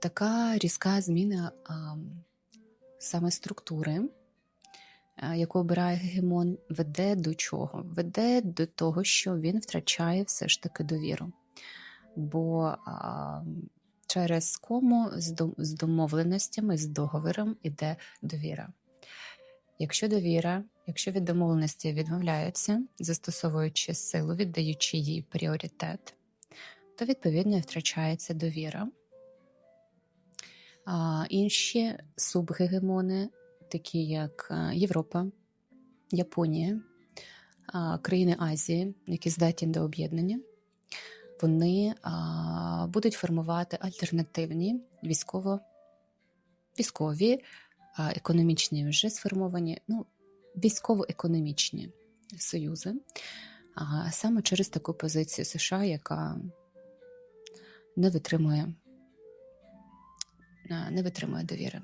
така різка зміна саме структури, яку обирає гегемон, веде до чого? Веде до того, що він втрачає все ж таки довіру. Бо через кому з домовленостями, з договором іде довіра. Якщо від домовленості відмовляються, застосовуючи силу, віддаючи їй пріоритет, то відповідно і втрачається довіра. Інші субгегемони, такі як Європа, Японія, країни Азії, які здатні до об'єднання, вони будуть формувати альтернативні військові, економічні вже сформовані, військово-економічні союзи, саме через таку позицію США, яка не витримує довіри.